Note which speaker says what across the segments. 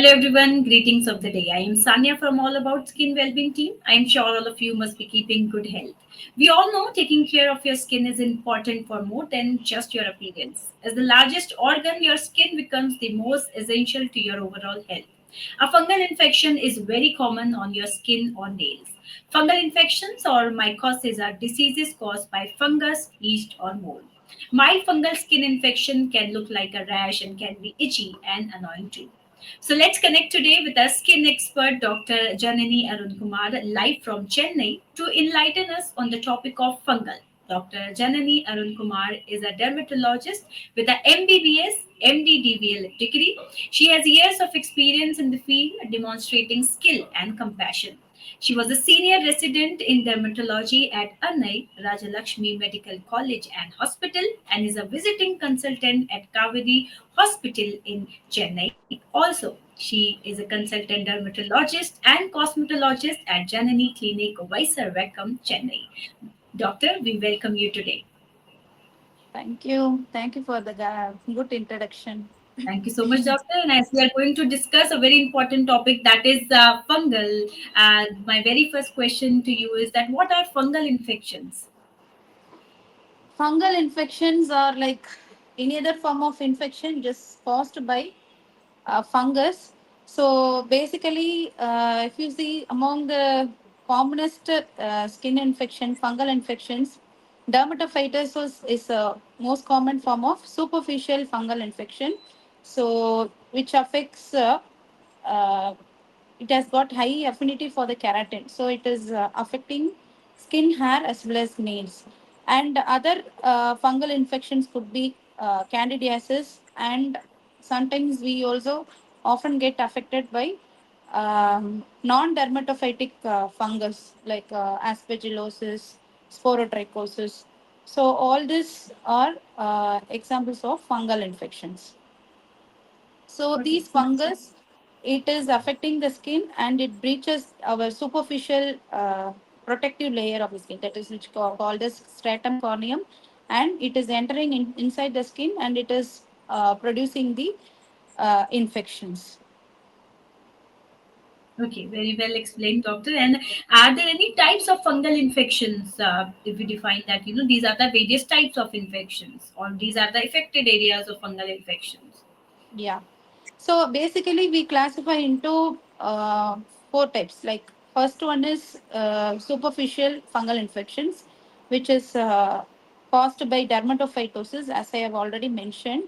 Speaker 1: everyone, greetings of the day. I am Sanya from All About Skin Wellbeing team. I am sure all of you must be keeping good health. We all know taking care of your skin is important for more than just your appearance. As the largest organ, your skin becomes the most essential to your overall health. A fungal infection is very common on your skin or nails. Fungal infections or mycosis are diseases caused by fungus, yeast, or mold. Mild fungal skin infection can look like a rash and can be itchy and annoying too. So let's connect today with our skin expert, Dr. Janani Arun Kumar, live from Chennai, to enlighten us on the topic of fungal. Dr. Janani Arun Kumar is a dermatologist with a MBBS MD degree. She has years of experience in the field, demonstrating skill and compassion. She was a senior resident in dermatology at Annai Rajalakshmi Medical College and Hospital and is a visiting consultant at Kaveri Hospital in Chennai. Also, she is a consultant dermatologist and cosmetologist at Janani Clinic, Vaisar Vakam, Chennai. Doctor, we welcome you today.
Speaker 2: Thank you. Thank you for the good introduction.
Speaker 1: Thank you so much, Doctor. And as we are going to discuss a very important topic that is fungal, my very first question to you is that what are fungal infections?
Speaker 2: Fungal infections are like any other form of infection just caused by fungus. So basically, if you see among the commonest skin infection, fungal infections, dermatophytosis is a most common form of superficial fungal infection. So which affects uh, it has got high affinity for the keratin, so it is affecting skin, hair as well as nails. And other fungal infections could be candidiasis, and sometimes we also often get affected by non-dermatophytic fungus like aspergillosis, sporotrichosis. So all these are examples of fungal infections. So
Speaker 1: Okay,
Speaker 2: these fungus, it is affecting the skin and it breaches our superficial protective layer of the skin, that is which called as stratum corneum, and it is entering inside the skin and it is producing the infections.
Speaker 1: okay, very well explained, Doctor. And are there any types of fungal infections? If we define that, these are the various types of infections, or these are the affected areas of fungal infections.
Speaker 2: Yeah. So basically, we classify into four types. Like first one is superficial fungal infections, which is caused by dermatophytosis, as I have already mentioned.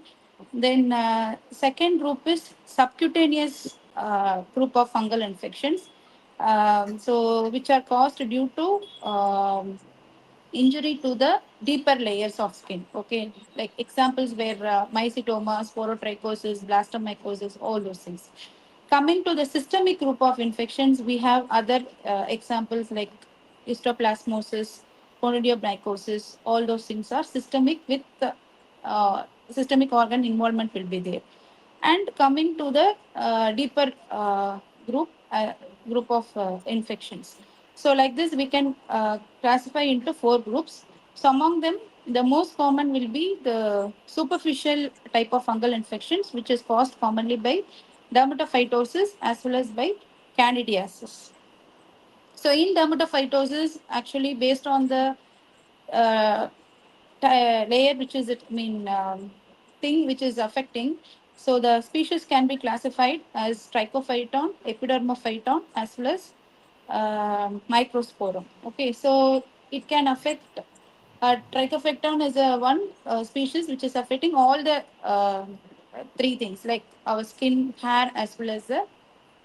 Speaker 2: Then second group is subcutaneous group of fungal infections, so which are caused due to injury to the deeper layers of skin. Okay, like examples were mycetoma, sporotrichosis, blastomycosis, all those things. Coming to the systemic group of infections, we have other examples like histoplasmosis, chonidiomycosis. All those things are systemic with systemic organ involvement will be there. And coming to the deeper group of infections. So like this, we can classify into four groups. So among them, the most common will be the superficial type of fungal infections, which is caused commonly by dermatophytosis as well as by candidiasis. So in dermatophytosis, actually based on the uh, layer which is it I mean thing which is affecting, so the species can be classified as trichophyton, epidermophyton, as well as microsporum. Okay, so it can affect trichophyton is a one species which is affecting all the three things like our skin, hair, as well as the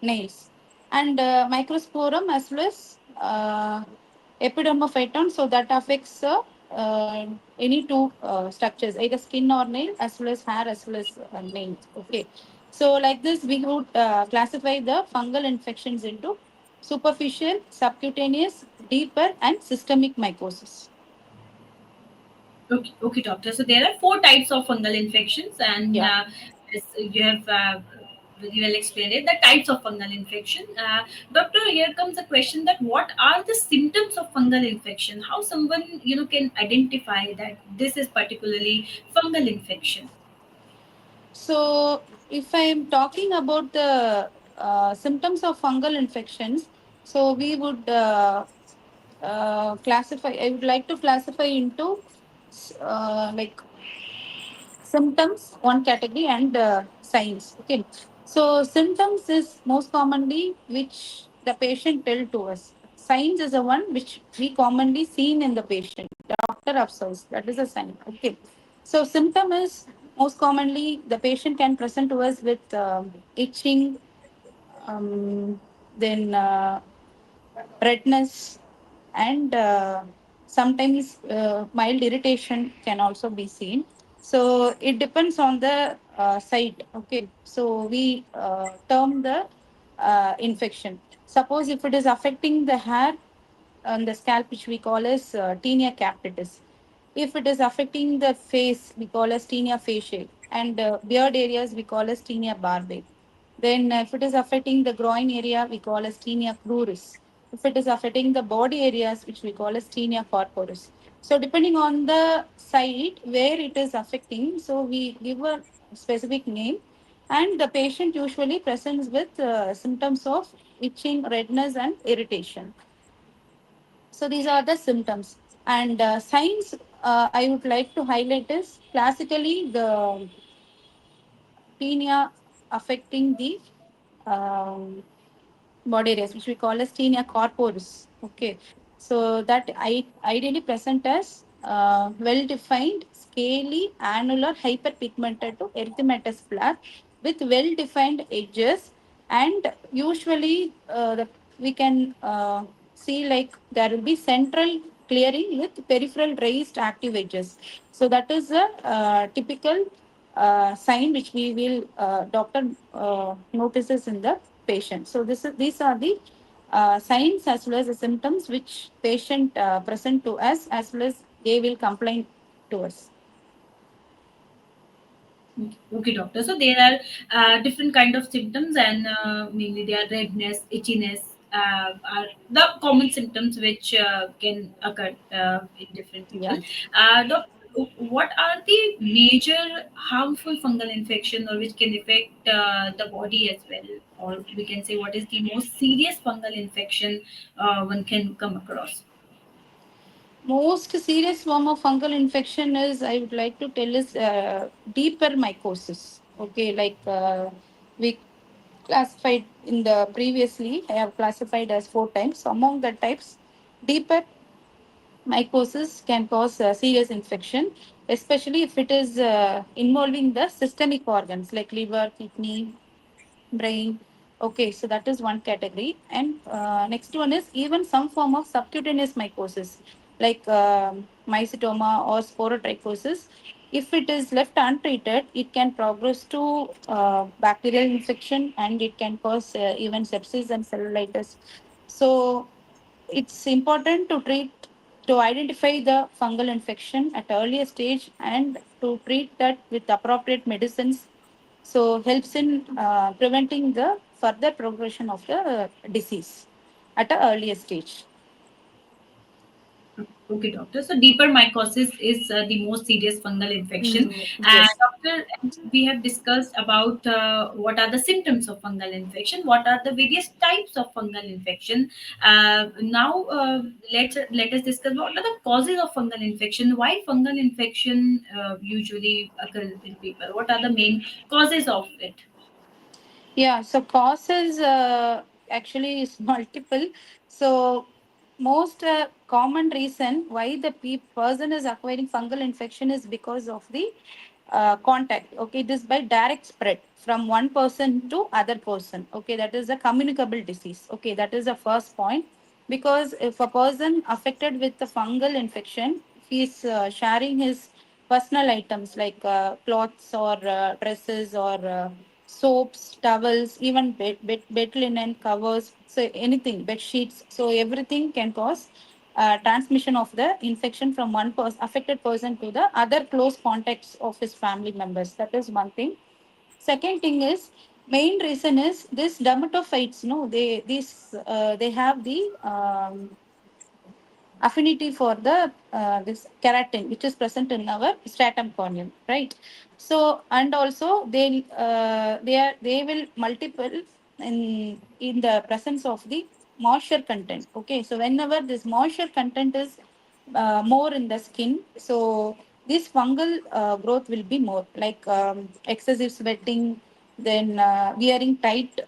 Speaker 2: nails, and microsporum as well as epidermophyton. So that affects any two structures, either skin or nail, as well as hair, as well as nails. Okay, so like this, we would classify the fungal infections into superficial, subcutaneous, deeper, and systemic mycosis.
Speaker 1: Okay, Doctor. So there are four types of fungal infections, and
Speaker 2: Yeah.
Speaker 1: as you have very well explained it, the types of fungal infection. Doctor, here comes a question that what are the symptoms of fungal infection? How someone can identify that this is particularly fungal infection?
Speaker 2: So if I am talking about the symptoms of fungal infections, so we would classify. I would like to classify into like symptoms, one category, and signs. Okay. So symptoms is most commonly which the patient tell to us. Signs is the one which we commonly seen in the patient. Doctor observes. That is a sign. Okay. So symptom is most commonly the patient can present to us with itching, um, then redness, and sometimes mild irritation can also be seen. So it depends on the site. Okay, so we term the infection. Suppose if it is affecting the hair on the scalp, which we call as tinea capitis. If it is affecting the face, we call as tinea faciae, and beard areas we call as tinea barbae. Then, if it is affecting the groin area, we call as tinea cruris. If it is affecting the body areas, which we call as tinea corporis. So, depending on the site where it is affecting, so we give a specific name, and the patient usually presents with symptoms of itching, redness, and irritation. So these are the symptoms. And signs I would like to highlight is classically the tinea affecting the um, body areas, which we call as tinea corporis. Okay, so that I ideally present as well-defined, scaly, annular, hyperpigmented to erythematous flare with well-defined edges, and usually we can see like there will be central clearing with peripheral raised active edges. So that is a typical sign which we will doctor notices in the patient. So these are the signs as well as the symptoms which patient present to us as well as they will complain to us.
Speaker 1: Okay, doctor. So there are different kind of symptoms, and mainly they are redness, itchiness, are the common symptoms which can occur in different people.
Speaker 2: Yeah.
Speaker 1: Doc, what are the major harmful fungal infection or which can affect the body as well, or we can say what is the most serious fungal infection one can come across?
Speaker 2: Most serious form of fungal infection is I would like to tell is deeper mycosis. Okay, like we classified in the previously, I have classified as four types. So among the types, deeper mycosis can cause serious infection, especially if it is involving the systemic organs like liver, kidney, brain. Okay, so that is one category. And next one is even some form of subcutaneous mycosis, like mycetoma or sporotrichosis. If it is left untreated, it can progress to bacterial infection, and it can cause even sepsis and cellulitis. So it's important to treat to identify the fungal infection at earlier stage and to treat that with appropriate medicines, so helps in preventing the further progression of the disease at an earlier stage.
Speaker 1: Okay, doctor. So deeper mycosis is the most serious fungal infection. And
Speaker 2: Yes.
Speaker 1: doctor, we have discussed about what are the symptoms of fungal infection, what are the various types of fungal infection. Now, let us discuss what are the causes of fungal infection. Why fungal infection usually occur in people? What are the main causes of it?
Speaker 2: Yeah, so causes actually is multiple. So most common reason why the person is acquiring fungal infection is because of the contact. Okay, this by direct spread from one person to other person. Okay, that is a communicable disease. Okay, that is the first point. Because if a person affected with the fungal infection, he is sharing his personal items like clothes or dresses or soaps, towels, even bed linen covers, so anything, bed sheets. So everything can cause transmission of the infection from one affected person to the other close contacts of his family members. That is one thing. Second thing is main reason is this dermatophytes. No, they have the affinity for the this keratin which is present in our stratum corneum, right? So and also they will multiple. in the presence of the moisture content. Okay, so whenever this moisture content is more in the skin, so this fungal growth will be more, like excessive sweating, then wearing tight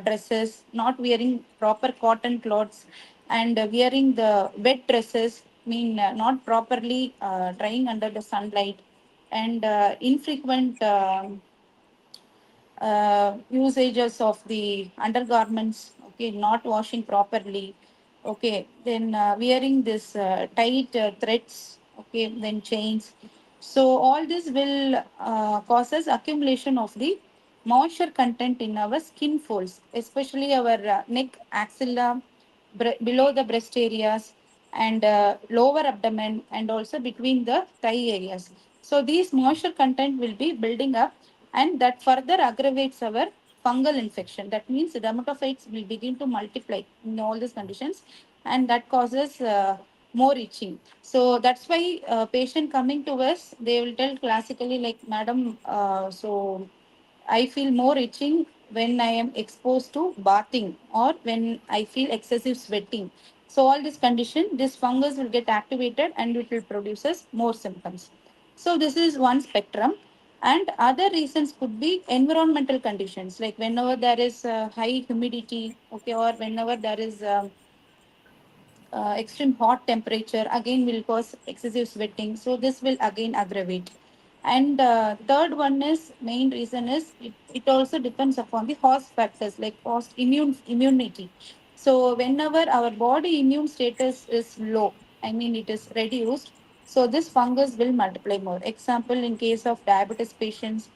Speaker 2: dresses, not wearing proper cotton clothes, and wearing the wet dresses, mean not properly drying under the sunlight, and infrequent usages of the undergarments, okay, not washing properly, okay, then wearing this tight threads, okay, then chains. So all this will causes accumulation of the moisture content in our skin folds, especially our neck, axilla, below the breast areas, and lower abdomen, and also between the thigh areas. So these moisture content will be building up, and that further aggravates our fungal infection. That means the dermatophytes will begin to multiply in all these conditions, and that causes more itching. So that's why patient coming to us, they will tell classically like, Madam, so I feel more itching when I am exposed to bathing or when I feel excessive sweating. So all this condition, this fungus will get activated and it will produces more symptoms. So this is one spectrum. And other reasons could be environmental conditions, like whenever there is high humidity, okay, or whenever there is extreme hot temperature again will cause excessive sweating, so this will again aggravate. And third one is main reason is it also depends upon the host factors like host immunity. So whenever our body immune status is low, I mean it is reduced, so this fungus will multiply more. Example, in case of diabetes patients,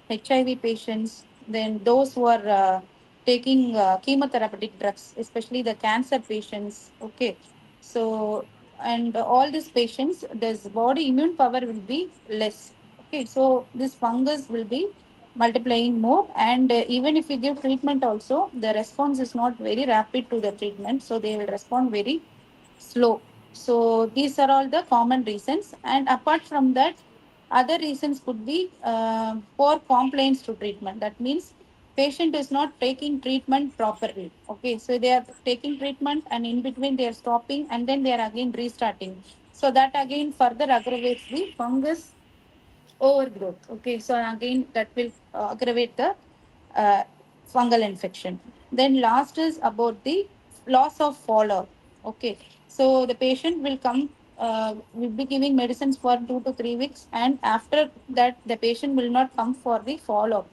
Speaker 2: HIV patients, then those who are taking chemotherapeutic drugs, especially the cancer patients. Okay, so and all these patients, this body immune power will be less. Okay, so this fungus will be multiplying more, and even if you give treatment, also the response is not very rapid to the treatment, so they will respond very slow. So these are all the common reasons, and apart from that, other reasons could be poor compliance to treatment. That means patient is not taking treatment properly. Okay, so they are taking treatment and in between they are stopping and then they are again restarting. So that again further aggravates the fungus overgrowth. Okay, so again that will aggravate the uh, fungal infection. Then last is about the loss of follow. Okay, so the patient will come, will be giving medicines for 2 to 3 weeks, and after that the patient will not come for the follow.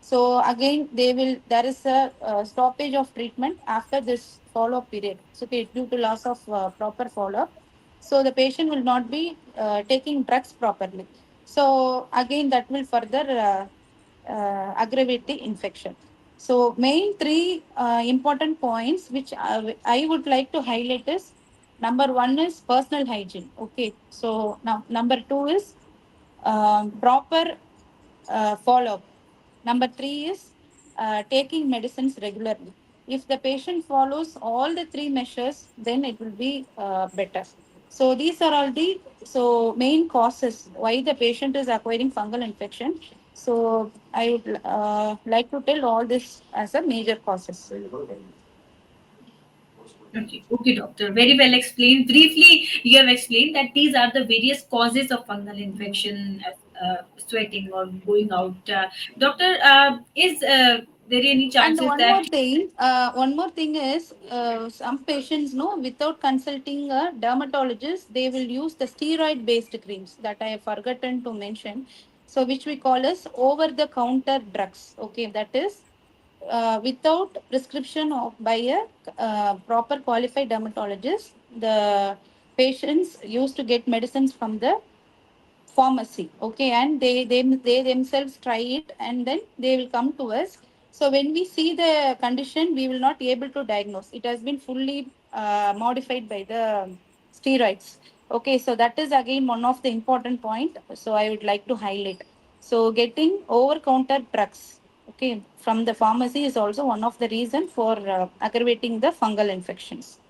Speaker 2: So again, they will. There is a stoppage of treatment after this follow-up period. So okay, due to loss of proper follow-up, so the patient will not be taking drugs properly. So again, that will further aggravate the infection. So main three important points which I would like to highlight is, number one is personal hygiene. Okay, so now number two is proper follow up. Number three is taking medicines regularly. If the patient follows all the three measures, then it will be better. So these are all the main causes why the patient is acquiring fungal infection. So I would like to tell all this as a major causes.
Speaker 1: Okay, doctor. Very well explained. Briefly, you have explained that these are the various causes of fungal infection, as sweating or going out. Doctor, is there any
Speaker 2: And
Speaker 1: chances that
Speaker 2: one more thing is, some patients know without consulting a dermatologist, they will use the steroid-based creams that I have forgotten to mention. So, which we call as over-the-counter drugs. Okay, that is without prescription of by a proper qualified dermatologist. The patients used to get medicines from the pharmacy, okay, and they themselves try it and then they will come to us. So when we see the condition, we will not be able to diagnose it has been fully modified by the steroids. Okay, so that is again one of the important point, so I would like to highlight. So getting over counter drugs, okay, from the pharmacy is also one of the reason for aggravating the fungal infections.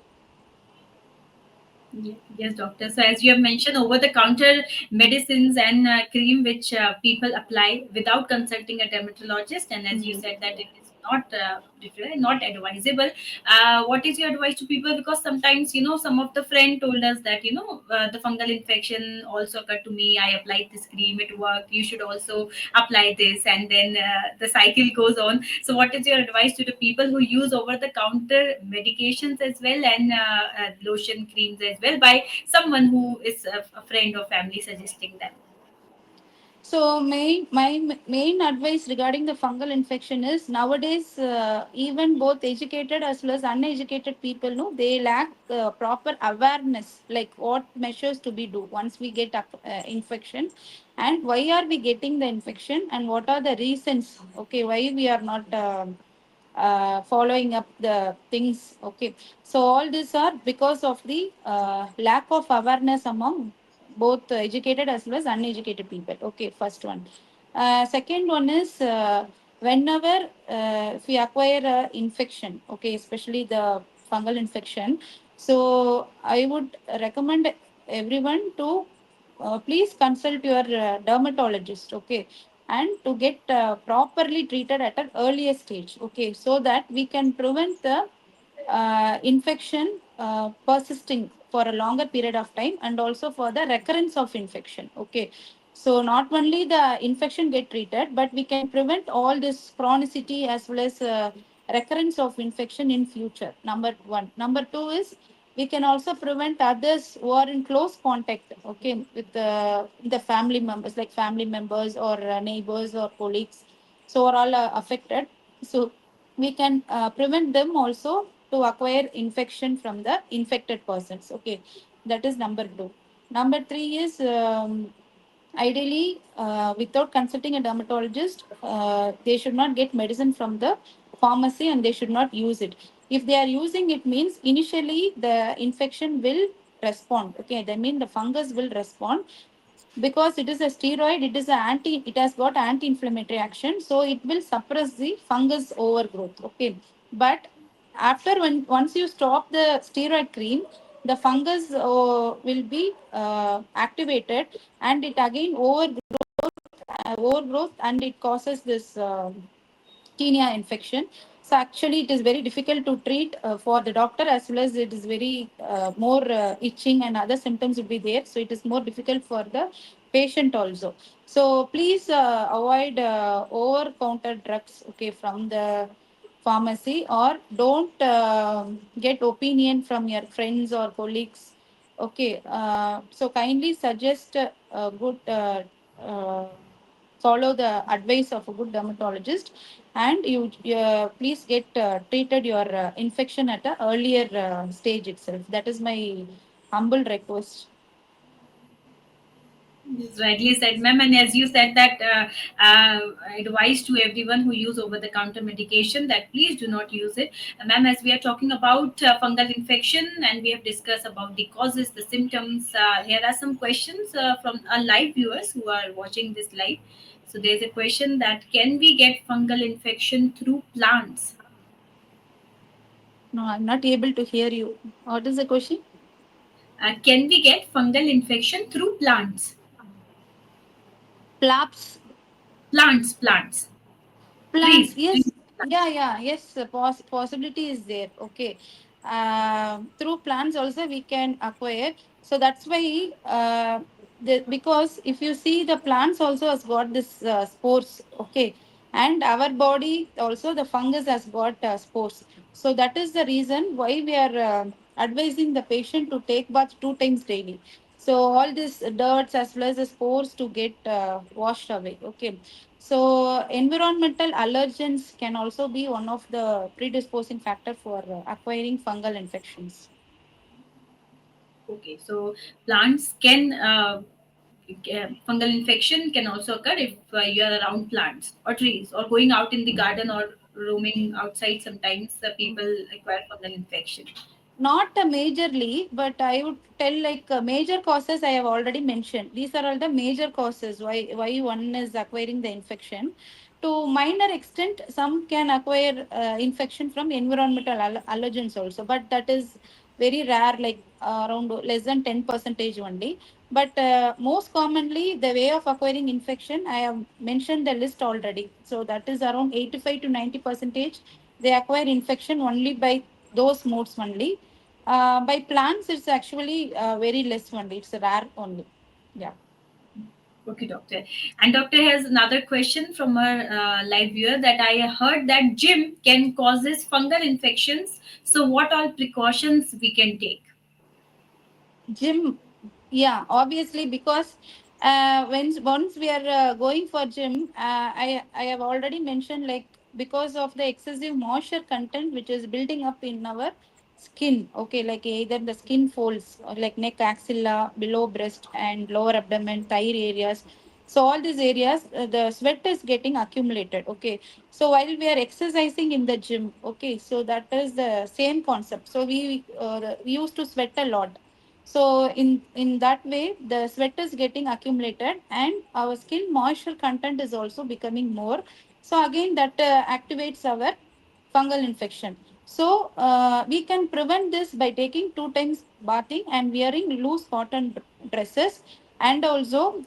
Speaker 1: Yes, doctor. So, as you have mentioned, over-the-counter medicines and cream which people apply without consulting a dermatologist, and as you
Speaker 2: Mhm.
Speaker 1: said that it is not advisable. What is your advice to people? Because sometimes, some of the friend told us that, the fungal infection also occurred to me. I applied this cream, it worked. You should also apply this, and then the cycle goes on. So, what is your advice to the people who use over the counter medications as well, and lotion creams as well, by someone who is a friend or family suggesting them?
Speaker 2: So my main advice regarding the fungal infection is nowadays even both educated as well as uneducated people know they lack proper awareness like what measures to be do once we get infection and why are we getting the infection and what are the reasons okay why we are not following up the things okay so all these are because of the lack of awareness among both educated as well as uneducated people. Okay, first one. Second one is whenever if we acquire infection, okay, especially the fungal infection. So I would recommend everyone to please consult your dermatologist, okay, and to get properly treated at an earlier stage, okay, so that we can prevent the infection persisting for a longer period of time and also for the recurrence of infection okay so not only the infection get treated but we can prevent all this chronicity as well as recurrence of infection in future number one number two is we can also prevent others who are in close contact okay with the family members like family members or neighbors or colleagues so are all affected so we can prevent them also to acquire infection from the infected persons. Okay, that is number two. Number three is ideally without consulting a dermatologist, they should not get medicine from the pharmacy and they should not use it. If they are using it, means initially the infection will respond. Okay, that means the fungus will respond because it is a steroid it has got anti-inflammatory action so it will suppress the fungus overgrowth okay but after when once you stop the steroid cream the fungus will be activated and it again overgrowth and it causes this tinea infection. So actually, it is very difficult to treat for the doctor as well as it is very more itching and other symptoms will be there. So it is more difficult for the patient also. So please avoid over-counter drugs, okay, from the pharmacy or don't get opinion from your friends or colleagues. Okay, so kindly suggest a good follow the advice of a good dermatologist and you please get treated your infection at an earlier stage itself. That is my humble request.
Speaker 1: Yes, rightly said, ma'am. And as you said that advice to everyone who use over-the-counter medication that please do not use it, ma'am. As we are talking about fungal infection and we have discussed about the causes, the symptoms. Here are some questions from our live viewers who are watching this live. So there's a question that can we get fungal infection through plants?
Speaker 2: No, I'm not able to hear you. What is the question?
Speaker 1: Can we get fungal infection through plants?
Speaker 2: Flaps.
Speaker 1: Plants,
Speaker 2: Plants,
Speaker 1: trees,
Speaker 2: yes,
Speaker 1: trees.
Speaker 2: yes, possibility is there. Okay, through plants also we can acquire. So that's why because if you see the plants also has got this spores. Okay, and our body also the fungus has got spores. So that is the reason why we are advising the patient to take bath 2 times daily. So all this dirt as well as the spores to get washed away. Okay, so environmental allergens can also be one of the predisposing factor for acquiring fungal infections.
Speaker 1: Okay, so plants can fungal infection can also occur if you are around plants or trees or going out in the garden or roaming outside. Sometimes people acquire fungal infection.
Speaker 2: Not a majorly, but I would tell like major causes I have already mentioned. These are all the major causes why one is acquiring the infection. To minor extent, some can acquire infection from environmental allergens also, but that is very rare, like around less than 10 percentage only. But most commonly, the way of acquiring infection, I have mentioned the list already. So that is around 85 to 90 percentage. They acquire infection only by those modes only. By plants, it's actually very less only. It's rare only. Yeah.
Speaker 1: Okay, doctor. And doctor has another question from our live viewer that I heard that gym can causes fungal infections. So, what all precautions we can take?
Speaker 2: Gym, yeah, obviously, because when once we are going for gym, I have already mentioned, like, because of the excessive moisture content which is building up in our skin, okay, like either the skin folds or like neck, axilla, below breast and lower abdomen, thigh areas. So all these areas, the sweat is getting accumulated, okay. So while we are exercising in the gym, okay, so that is the same concept. So we used to sweat a lot. So in that way, the sweat is getting accumulated and our skin moisture content is also becoming more. So again, that activates our fungal infection. So we can prevent this by taking 2 times bathing and wearing loose cotton dresses. And also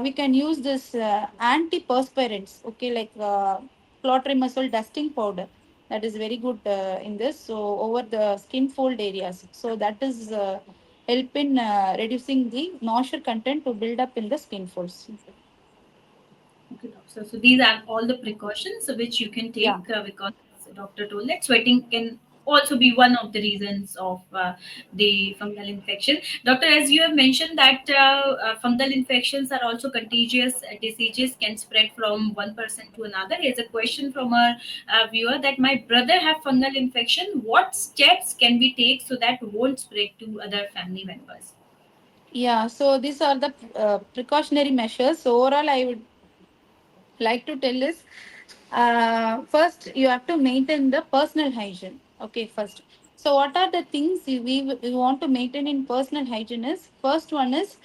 Speaker 2: we can use this antiperspirants, okay, like clotrimazole dusting powder. That is very good in this, so over the skin fold areas. So that is help in reducing the moisture content to build up in the skin folds.
Speaker 1: Okay, doctor. So these are all the precautions which you can
Speaker 2: Yeah.
Speaker 1: take because the doctor told that sweating can also be one of the reasons of the fungal infection. Doctor, as you have mentioned that fungal infections are also contagious diseases can spread from one person to another. Here's a question from a viewer that my brother have fungal infection. What steps can we take so that won't spread to other family members?
Speaker 2: Yeah, so these are the precautionary measures. So overall, I would like to tell is, first you have to maintain the personal hygiene. Okay, first. So what are the things we want to maintain in personal hygiene is, first one is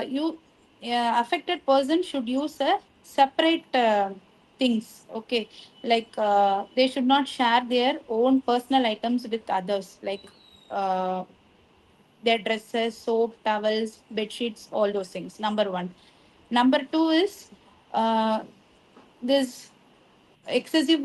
Speaker 2: you affected person should use a separate things. Okay, like they should not share their own personal items with others, like uh, their dresses, soap, towels, bed sheets, all those things. Number one. Number two is uh, this excessive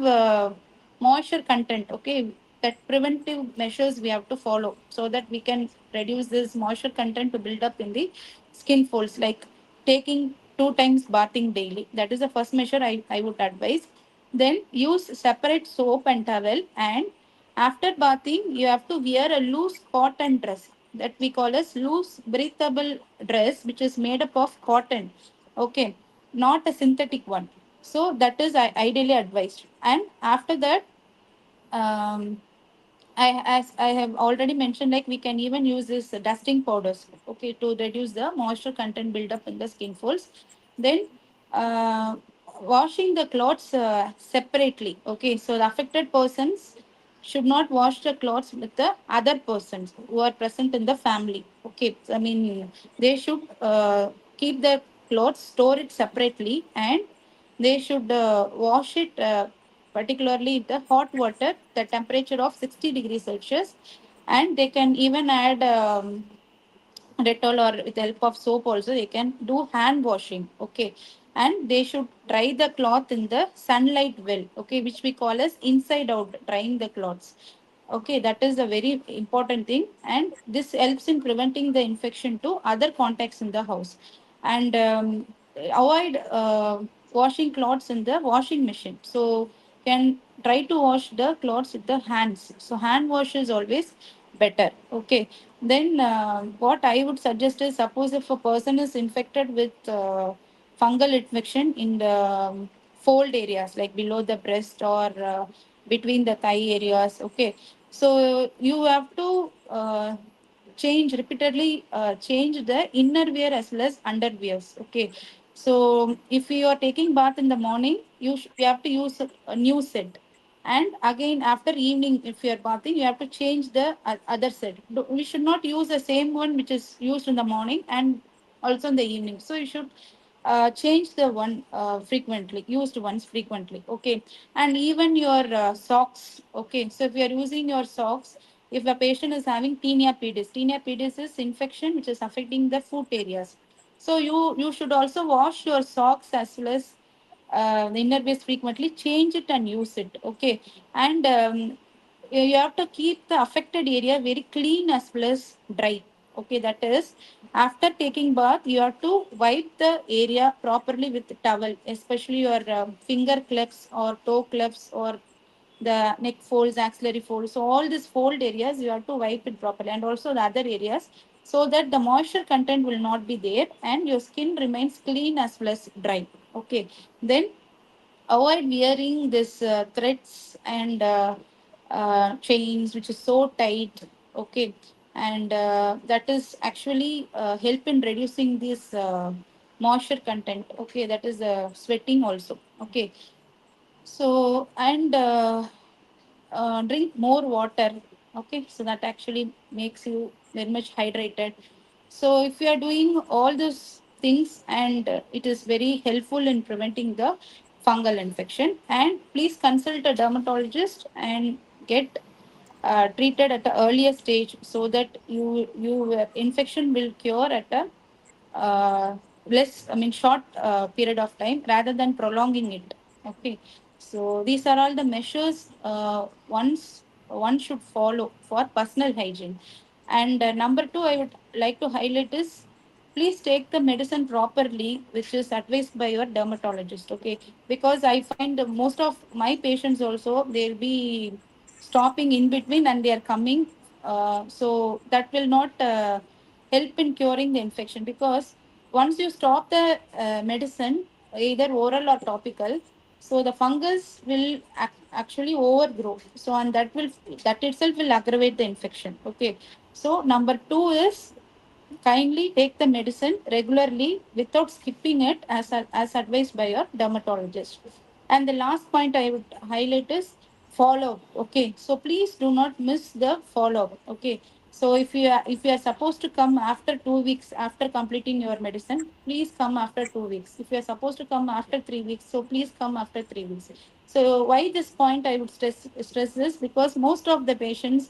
Speaker 2: moisture content. Okay, that preventive measures we have to follow so that we can reduce this moisture content to build up in the skin folds, like taking 2 times bathing daily. That is the first measure I would advise. Then use separate soap and towel, and after bathing you have to wear a loose cotton dress that we call as loose breathable dress, which is made up of cotton. Okay, not a synthetic one. So that is ideally advised. And after that, um, as I have already mentioned, like we can even use this dusting powders, okay, to reduce the moisture content buildup in the skin folds. Then uh, washing the clothes separately. Okay, so the affected persons should not wash the clothes with the other persons who are present in the family. Okay, I mean they should keep the clothes, store it separately, and they should wash it particularly the hot water, the temperature of 60 degrees Celsius, and they can even add Dettol, or with the help of soap also they can do hand washing. Okay, and they should dry the cloth in the sunlight well. Okay, which we call as inside out drying the clothes. Okay, that is a very important thing, and this helps in preventing the infection to other contacts in the house. And avoid washing clothes in the washing machine. So can try to wash the clothes with the hands. So hand wash is always better. Okay, then what I would suggest is, suppose if a person is infected with fungal infection in the fold areas, like below the breast or between the thigh areas. Okay, so you have to change repeatedly, change the inner wear as well as underwears. Okay, so if you are taking bath in the morning, you have to use a new set, and again after evening if you are bathing you have to change the other set. We should not use the same one which is used in the morning and also in the evening. So you should change the one frequently, used ones frequently. Okay, and even your socks. Okay, so if you are using your socks, if a patient is having tinea pedis is infection which is affecting the foot areas. So you should also wash your socks as well as the inner waist frequently. Change it and use it. Okay, and you have to keep the affected area very clean as well as dry. Okay, that is after taking bath, you have to wipe the area properly with towel, especially your finger clips or toe clips or the neck folds, axillary folds. So all these fold areas you have to wipe it properly, and also the other areas, so that the moisture content will not be there and your skin remains clean as well as dry. Okay, then avoid wearing this threads and chains which is so tight. Okay, and that is actually help in reducing this moisture content. Okay, that is sweating also. Okay, so and drink more water. Okay, so that actually makes you very much hydrated. So if you are doing all those things, and it is very helpful in preventing the fungal infection, and please consult a dermatologist and get treated at the earlier stage, so that you infection will cure at a short period of time rather than prolonging it. Okay, so these are all the measures one should follow for personal hygiene. And number two, I would like to highlight is please take the medicine properly, which is advised by your dermatologist. Okay, because I find most of my patients also they'll be stopping in between and they are coming. So that will not help in curing the infection, because once you stop the medicine, either oral or topical, so the fungus will actually overgrow. So and that itself will aggravate the infection. Okay. So number two is kindly take the medicine regularly without skipping it as advised by your dermatologist. And the last point I would highlight is follow up. Okay. So please do not miss the follow up. Okay. So if you are supposed to come after 2 weeks after completing your medicine, please come after 2 weeks. If you are supposed to come after 3 weeks, so please come after 3 weeks. So why this point I would stress this, because most of the patients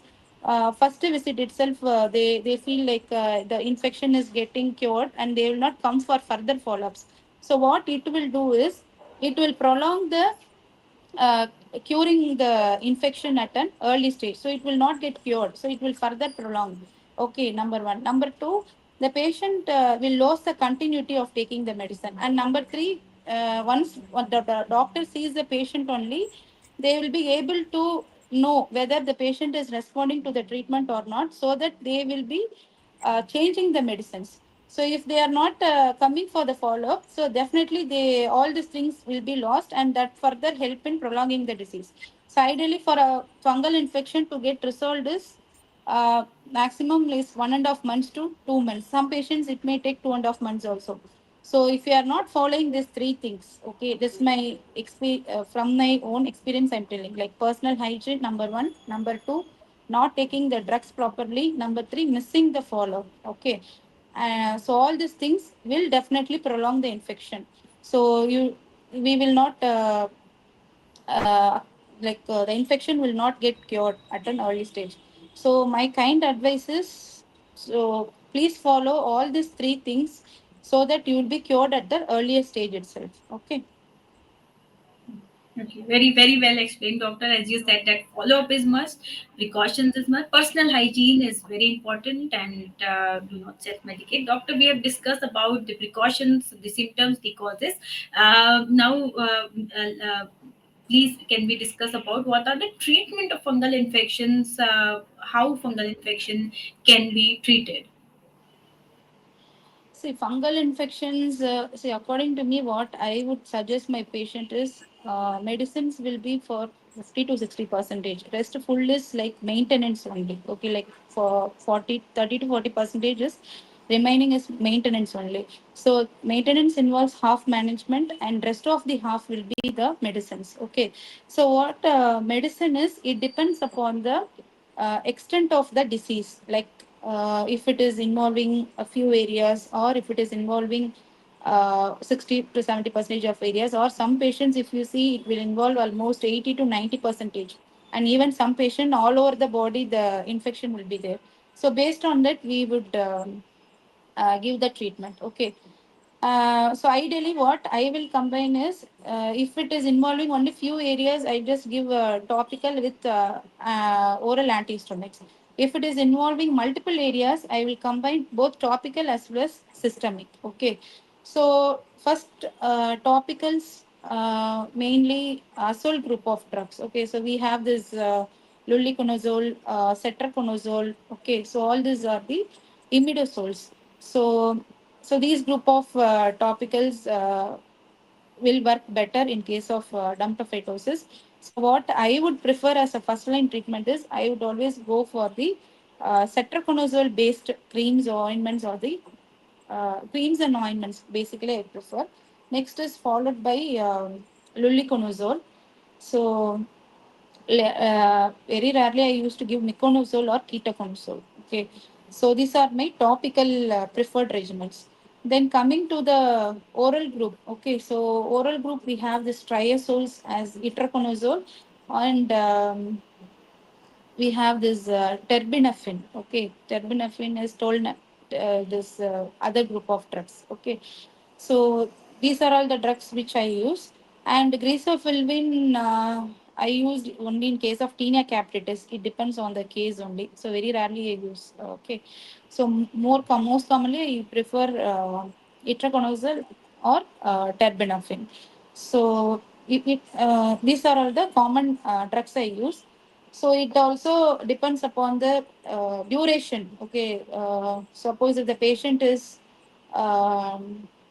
Speaker 2: first visit itself they feel like the infection is getting cured and they will not come for further follow-ups. So what it will do is it will prolong the uh, curing the infection at an early stage. So it will not get cured. So it will further prolong. Okay, number one. Number two, the patient will lose the continuity of taking the medicine. And number three, once the doctor sees the patient only, they will be able to know whether the patient is responding to the treatment or not, so that they will be changing the medicines. So if they are not coming for the follow up, so definitely they all these things will be lost, and that further help in prolonging the disease. So ideally, for a fungal infection to get resolved is maximum is 1.5 months to 2 months. Some patients it may take 2.5 months also. So if you are not following these three things, okay, this is my from my own experience. I'm telling, like personal hygiene, number one, number two, not taking the drugs properly, number three, missing the follow. Okay, so all these things will definitely prolong the infection. So we will not uh, the infection will not get cured at an early stage. So my kind advice is, so please follow all these three things so that you will be cured at the earliest stage itself. Okay.
Speaker 1: Okay, very, very well explained, doctor. As you said, that follow up is must, precautions is must, personal hygiene is very important, and do not self medicate. Doctor, we have discussed about the precautions, the symptoms, the causes. Now, please, can we discuss about what are the treatment of fungal infections? How fungal infection can be treated?
Speaker 2: See, fungal infections, see, according to me, what I would suggest my patient is medicines will be for 50 to 60%. Rest full is like maintenance only. Okay, like for 30 to 40% is remaining is maintenance only. So maintenance involves half management and rest of the half will be the medicines. Okay. So what medicine is, it depends upon the extent of the disease. Like if it is involving a few areas, or if it is involving 60 to 70% of areas, or some patients if you see it will involve almost 80 to 90%. and even some patient all over the body the infection will be there. So based on that we would give the treatment. Okay. So ideally, what I will combine is, if it is involving only few areas, I just give topical with oral antihistaminics. If it is involving multiple areas, I will combine both topical as well as systemic. Okay. So first, topicals, mainly azole group of drugs. Okay. So we have this luliconazole, cetraconazole. Okay. So all these are the imidazoles. So these group of topicals will work better in case of dermatophimosis. So what I would prefer as a first line treatment is I would always go for the cetraconazole based creams or ointments, or the creams and ointments. Basically, I prefer. Next is followed by luliconazole. So very rarely I used to give miconazole or ketoconazole. Okay, so these are my topical preferred regimens. Then coming to the oral group. Okay, so oral group we have this triazoles as itraconazole, and we have this terbinafine. Okay, terbinafine is told this other group of drugs. Okay, so these are all the drugs which I use. And greasephilvin, I used only in case of tinea capitis. It depends on the case only. So very rarely I use. Okay, so most commonly I prefer itraconazole or terbinafine. So these are all the common drugs I use. So it also depends upon the duration. Okay, suppose if the patient is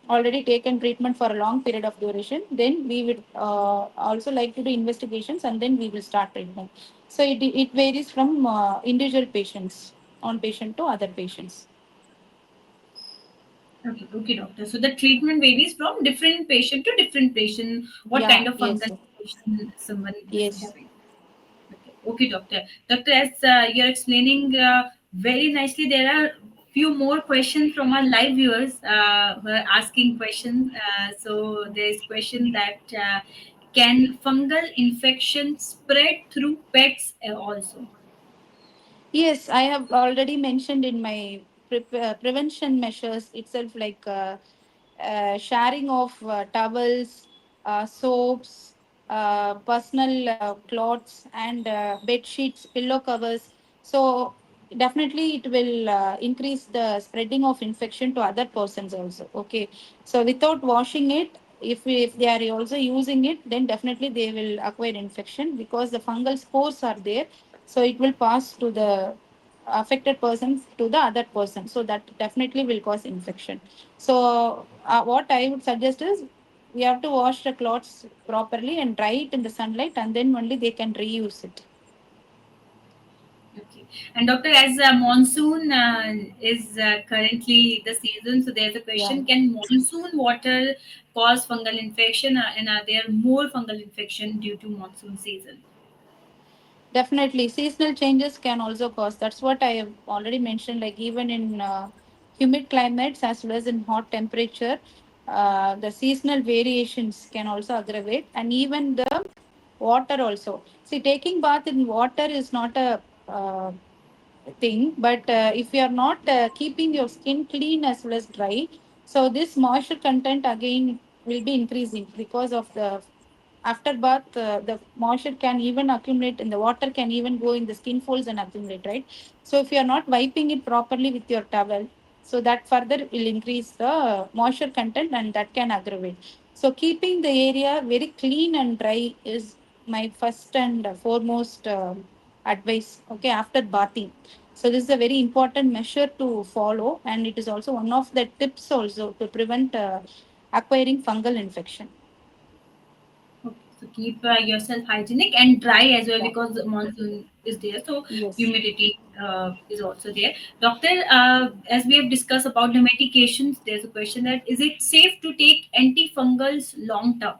Speaker 2: already taken treatment for a long period of duration, then we would also like to do investigations and then we will start treatment. So it varies from individual patients, on patient to other patients.
Speaker 1: Okay, okay, doctor. So the treatment varies from different patient to different patient, what
Speaker 2: Yeah,
Speaker 1: kind of
Speaker 2: yes,
Speaker 1: fungal infection someone is
Speaker 2: yes.
Speaker 1: having. Okay, okay, doctor. Doctor, as you're explaining very nicely, there are few more questions from our live viewers who are asking questions. So there is question that can fungal infection spread through pets also?
Speaker 2: Yes, I have already mentioned in my prevention measures itself, like sharing of towels, soaps, personal clothes, and bed sheets, pillow covers. So definitely it will increase the spreading of infection to other persons also. Okay, so without washing it, if they are also using it, then definitely they will acquire infection because the fungal spores are there, so it will pass to the affected person to the other person, so that definitely will cause infection. So what I would suggest is we have to wash the clothes properly and dry it in the sunlight, and then only they can reuse it.
Speaker 1: Okay. And doctor, as monsoon is currently the season, so there's a
Speaker 2: Yeah.
Speaker 1: question: can monsoon water cause fungal infection, and are there more fungal infection due to monsoon season?
Speaker 2: Definitely, seasonal changes can also cause. That's what I have already mentioned. Like even in humid climates as well as in hot temperature, the seasonal variations can also aggravate, and even the water also. See, taking bath in water is not a thing, but if you are not keeping your skin clean as well as dry, so this moisture content again will be increasing because of the after bath, the moisture can even accumulate in the water, can even go in the skin folds and accumulate, right? So if you are not wiping it properly with your towel, so that further will increase the moisture content and that can aggravate. So keeping the area very clean and dry is my first and foremost advice. Okay, after bathing. So this is a very important measure to follow, and it is also one of the tips also to prevent acquiring fungal infection.
Speaker 1: Okay, so keep yourself hygienic and dry as well,
Speaker 2: Yeah.
Speaker 1: because the monsoon is there, so
Speaker 2: Yes.
Speaker 1: humidity is also there. Doctor, as we have discussed about the medications, there's a question that is it safe to take antifungals long term?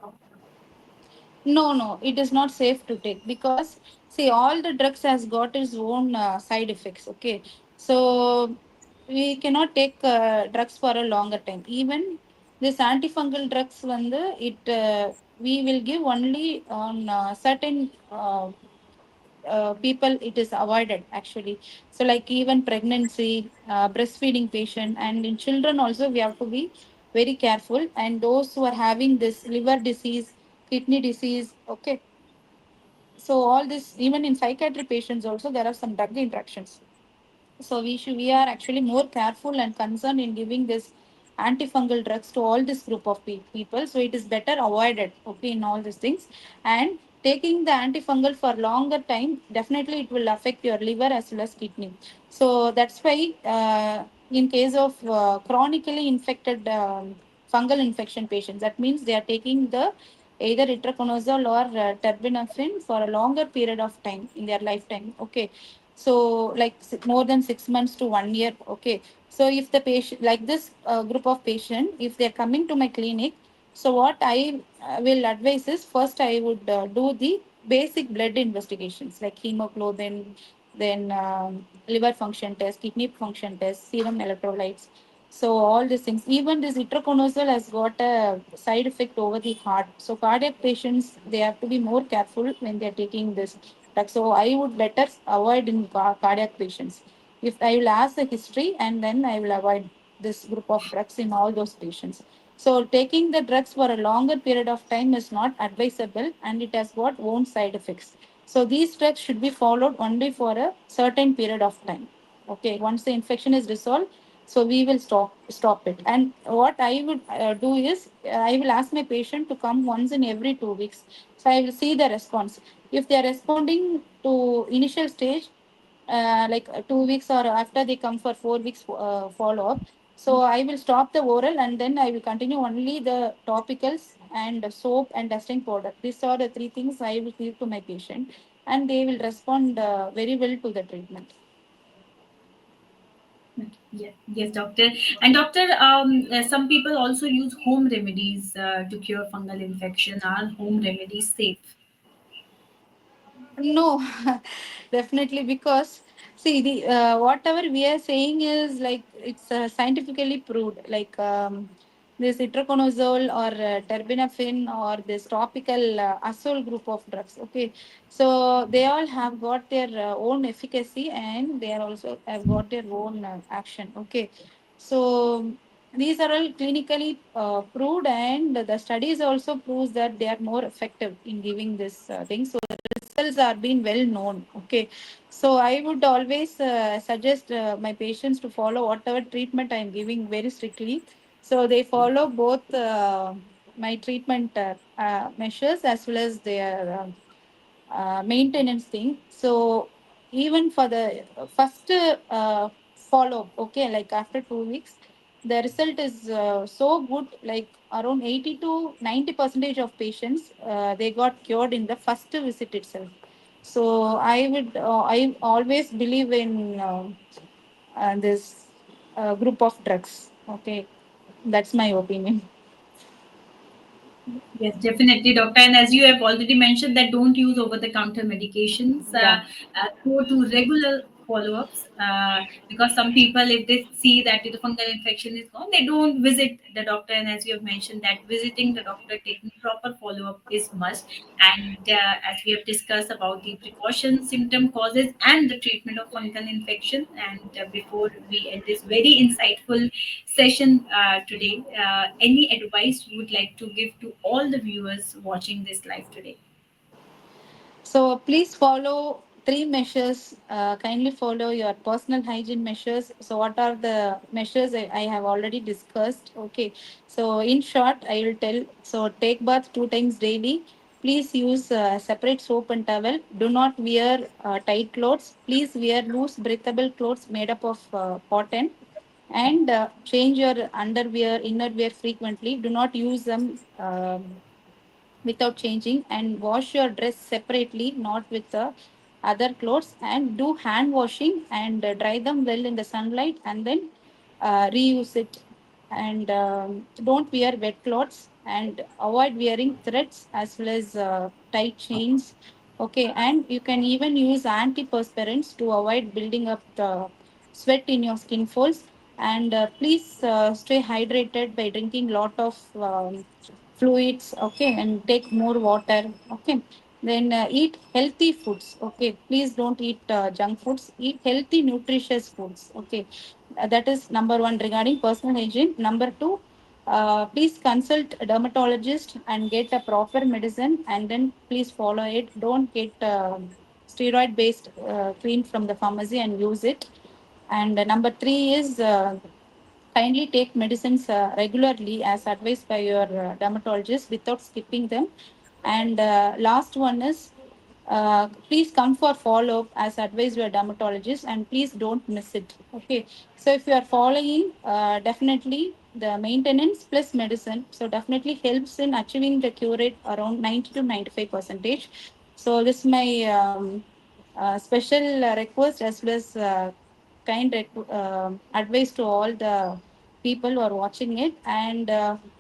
Speaker 2: No, no, it is not safe to take because see, all the drugs has got its own side effects. Okay, so we cannot take drugs for a longer time. Even this antifungal drugs, when we will give only on certain people it is avoided actually. So like even pregnancy, breastfeeding patient, and in children also we have to be very careful. And those who are having this liver disease, kidney disease, okay, so all this, even in psychiatric patients also there are some drug interactions. So we are actually more careful and concerned in giving this antifungal drugs to all this group of people. So it is better avoided, okay, in all these things. And taking the antifungal for longer time, definitely it will affect your liver as well as kidney. So that's why in case of chronically infected fungal infection patients, that means they are taking the either itraconazole or terbinafine for a longer period of time in their lifetime. Okay, so like more than 6 months to 1 year. Okay, so if the patient like this group of patient, if they're coming to my clinic, so what I will advise is first I would do the basic blood investigations like hemoglobin, then liver function test, kidney function test, serum electrolytes. So all these things, even this itraconazole has got a side effect over the heart. So cardiac patients, they have to be more careful when they are taking this drug. So I would better avoid in cardiac patients. If I will ask the history and then I will avoid this group of drugs in all those patients. So taking the drugs for a longer period of time is not advisable and it has got own side effects. So these drugs should be followed only for a certain period of time. Okay, once the infection is resolved, so we will stop it. And what I would do is I will ask my patient to come once in every 2 weeks. So I will see the response. If they are responding to initial stage, 2 weeks or after they come for 4 weeks follow up, so I will stop the oral and then I will continue only the topicals and soap and dusting powder. These are the three things I will give to my patient, and they will respond very well to the treatment.
Speaker 1: Yes, yes, doctor. And doctor, some people also use home remedies to cure fungal infection. Are home remedies safe?
Speaker 2: No, definitely, because see the whatever we are saying is like it's scientifically proved. Like this itraconazole or terbinafine or this topical azole group of drugs. Okay, so they all have got their own efficacy and they are also have got their own action. Okay, so these are all clinically proved, and the studies also proves that they are more effective in giving this thing. So results are being well known. Okay, so I would always suggest my patients to follow whatever treatment I am giving very strictly. So they follow both my treatment measures as well as their maintenance thing. So even for the first follow up, okay, like after 2 weeks, the result is so good. Like around 80 to 90% of patients, they got cured in the first visit itself. So I always believe in this group of drugs. Okay, that's my opinion.
Speaker 1: Yes, definitely, doctor. And as you have already mentioned, that don't use over-the-counter medications.
Speaker 2: Yeah.
Speaker 1: Go to regular follow-ups because some people, if they see that the fungal infection is gone, they don't visit the doctor. And as you have mentioned, that visiting the doctor, taking proper follow-up is must. And as we have discussed about the precautions, symptom causes, and the treatment of fungal infection. And before we end this very insightful session today, any advice you would like to give to all the viewers watching this live today?
Speaker 2: So please follow three measures. Kindly follow your personal hygiene measures. So what are the measures I have already discussed? Okay. So in short, I will tell. So take bath 2 times daily. Please use separate soap and towel. Do not wear tight clothes. Please wear loose breathable clothes made up of cotton. And change your underwear, innerwear frequently. Do not use them without changing, and wash your dress separately, not with the other clothes, and do hand washing and dry them well in the sunlight and then reuse it. And don't wear wet clothes and avoid wearing threads as well as tight chains. Okay, and you can even use antiperspirants to avoid building up the sweat in your skin folds. And please stay hydrated by drinking lot of fluids. Okay, and take more water. Okay, Then eat healthy foods. Okay, please don't eat junk foods. Eat healthy, nutritious foods. Okay, that is number one regarding personal hygiene. Number two, please consult a dermatologist and get a proper medicine, and then please follow it. Don't get steroid based cream from the pharmacy and use it. And number three is kindly take medicines regularly as advised by your dermatologist without skipping them. And last one is please come for follow up as advised by your dermatologist, and please don't miss it. Okay. So if you are following, definitely the maintenance plus medicine, so definitely helps in achieving the cure rate around 90 to 95 percentage. So this is my special request as well as advice to all the people who are watching it. And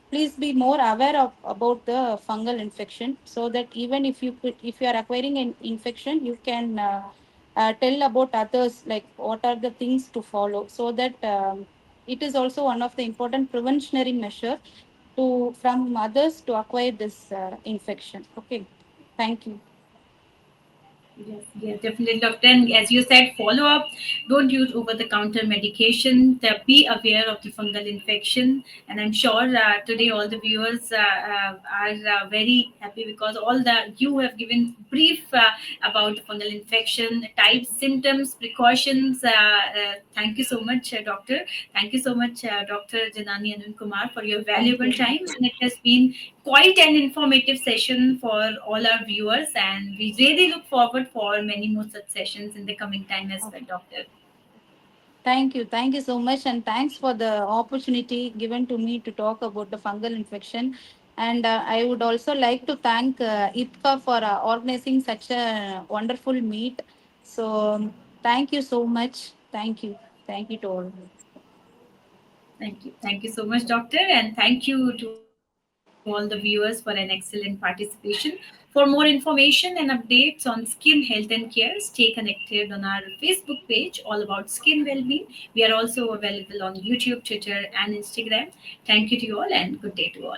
Speaker 2: please be more aware of about the fungal infection, so that even if you are acquiring an infection, you can tell about others like what are the things to follow, so that it is also one of the important preventionary measure to from others to acquire this infection. Okay, thank you.
Speaker 1: Yes, yes, definitely, doctor. And as you said, follow up. Don't use over-the-counter medication. Be aware of the fungal infection. And I'm sure today all the viewers are very happy because all the you have given brief about the fungal infection types, symptoms, precautions. Thank you so much, doctor. Thank you so much, Dr. Janani Anand Kumar, for your
Speaker 2: Thank
Speaker 1: valuable
Speaker 2: you.
Speaker 1: time. And it has been quite an informative session for all our viewers, and we really look forward for many more such sessions in the coming time as well,
Speaker 2: Okay.
Speaker 1: doctor.
Speaker 2: Thank you. Thank you so much. And thanks for the opportunity given to me to talk about the fungal infection. And I would also like to thank IPCA for organizing such a wonderful meet. So, thank you so much. Thank you. Thank you to all.
Speaker 1: Thank you so much, doctor, and thank you to all the viewers for an excellent participation. For more information and updates on skin health and care, stay connected on our Facebook page all about skin well-being. We are also available on YouTube, Twitter, and Instagram. Thank you to you all, and good day to all.